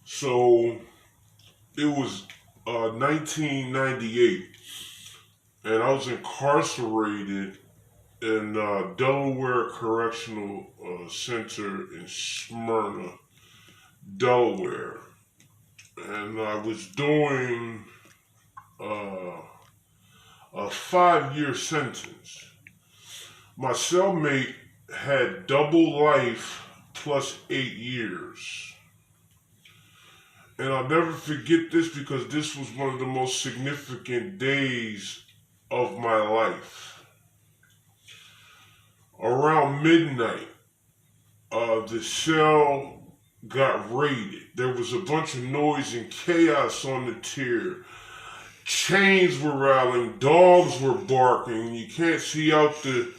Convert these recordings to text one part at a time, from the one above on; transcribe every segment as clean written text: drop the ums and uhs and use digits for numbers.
So it was 1998, and I was incarcerated in Delaware Correctional Center in Smyrna, Delaware, and I was doing uh, a 5 year sentence. My cellmate had double life plus 8 years. And I'll never forget this because this was one of the most significant days of my life. Around midnight, the cell got raided. There was a bunch of noise and chaos on the tier. Chains were rattling, dogs were barking. You can't see out the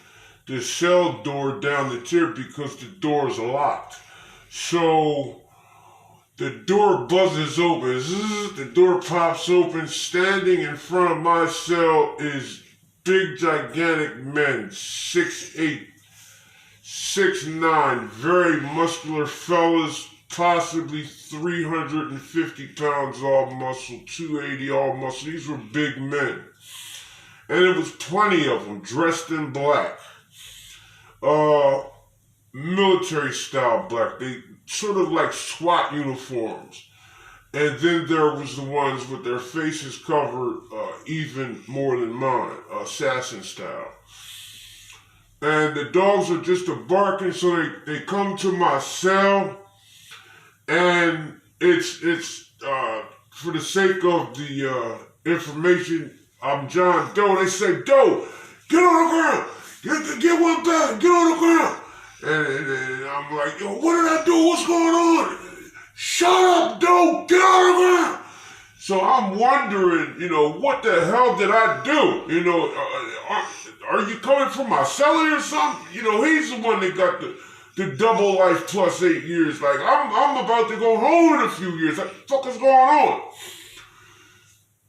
cell door down the tier because the door is locked. So the door buzzes open. Zzz, the door pops open. Standing in front of my cell is big, gigantic men, 6'8", 6'9", very muscular fellas, possibly 350 pounds all muscle, 280 all muscle. These were big men. And there was plenty of them dressed in black. Military style black. They sort of like SWAT uniforms. And then there was the ones with their faces covered even more than mine, assassin style. And the dogs are just barking, so they come to my cell, and it's for the sake of the information, I'm John Doe. They say, Doe, get on the ground, get one back, get on the ground. And I'm like, yo, what did I do? What's going on? Shut up, Doe, get on the ground. So I'm wondering, what the hell did I do? Are you coming from my celly or something? He's the one that got the double life plus 8 years. Like, I'm about to go home in a few years. What the fuck is going on?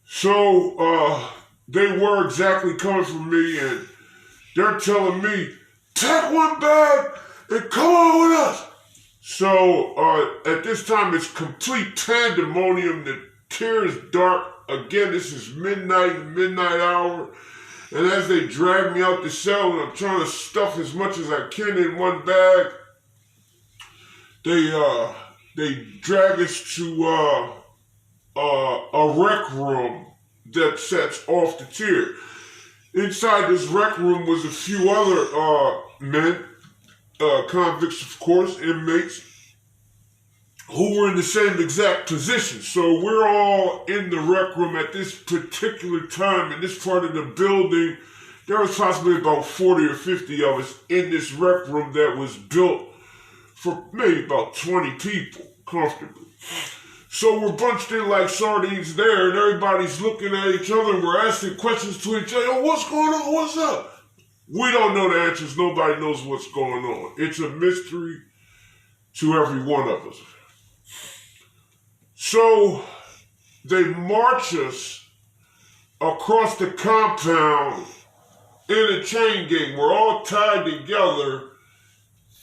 So, they were exactly coming for me, and they're telling me, take one bag and come on with us. So, at this time, it's complete pandemonium. The tier is dark. Again, this is midnight hour. And as they drag me out the cell, and I'm trying to stuff as much as I can in one bag, they drag us to a rec room that sets off the tier. Inside this rec room was a few other men, convicts, of course, inmates, who were in the same exact position. So we're all in the rec room at this particular time in this part of the building. There was possibly about 40 or 50 of us in this rec room that was built for maybe about 20 people, comfortably. So we're bunched in like sardines there, and everybody's looking at each other, and we're asking questions to each other. Yo, what's going on? What's up? We don't know the answers. Nobody knows what's going on. It's a mystery to every one of us. So they march us across the compound in a chain gang. We're all tied together,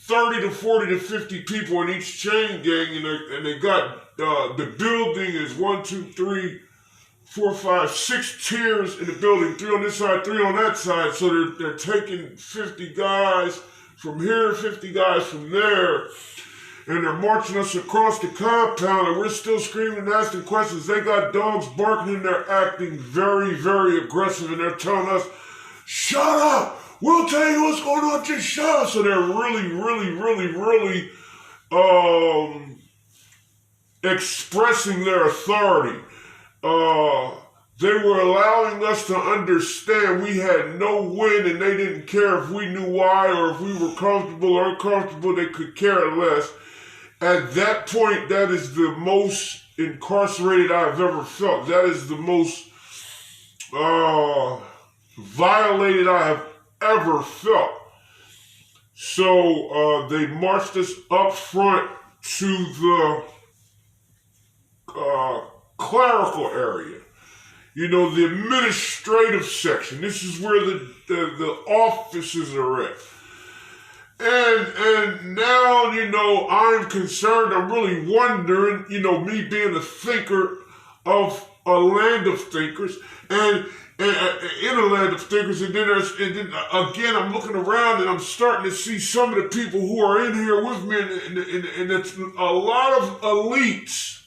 30 to 40 to 50 people in each chain gang, and they got the building is 1, 2, 3, 4, 5, 6 tiers in the building, 3 on this side, 3 on that side. So they're taking 50 guys from here, 50 guys from there. And they're marching us across the compound, and we're still screaming and asking questions. They got dogs barking, and they're acting very, very aggressive, and they're telling us, shut up! We'll tell you what's going on, just shut up! So they're really expressing their authority. They were allowing us to understand we had no win, and they didn't care if we knew why or if we were comfortable or uncomfortable. They could care less. At that point, that is the most incarcerated I've ever felt. That is the most violated I have ever felt. So they marched us up front to the clerical area. The administrative section. This is where the offices are at. And now, I'm concerned, I'm really wondering, me being a thinker of a land of thinkers, and in a land of thinkers, and then again, I'm looking around and I'm starting to see some of the people who are in here with me, and it's a lot of elites.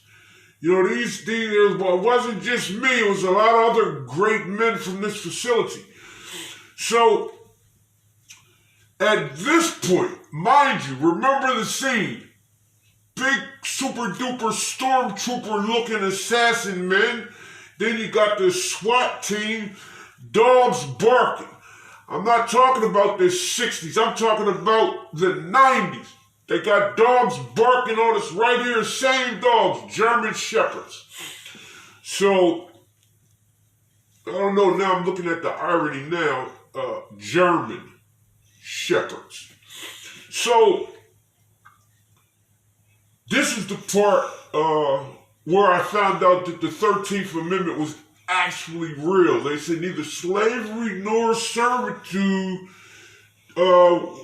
These well, it wasn't just me, it was a lot of other great men from this facility. So, at this point, mind you, remember the scene. Big super duper stormtrooper looking assassin men. Then you got the SWAT team, dogs barking. I'm not talking about the 60s, I'm talking about the 90s. They got dogs barking on us right here, same dogs, German Shepherds. So, I don't know, now I'm looking at the irony now, German Shepherds. So, this is the part where I found out that the 13th Amendment was actually real. They said neither slavery nor servitude will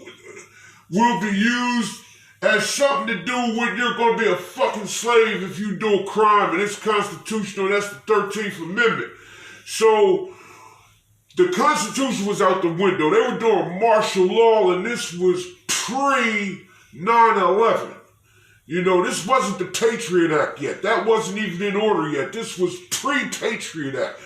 be used as something to do with you're going to be a fucking slave if you do a crime, and it's constitutional. That's the 13th Amendment. So the Constitution was out the window. They were doing martial law, and this was pre 9/11. This wasn't the Patriot Act yet. That wasn't even in order yet. This was pre-Patriot Act.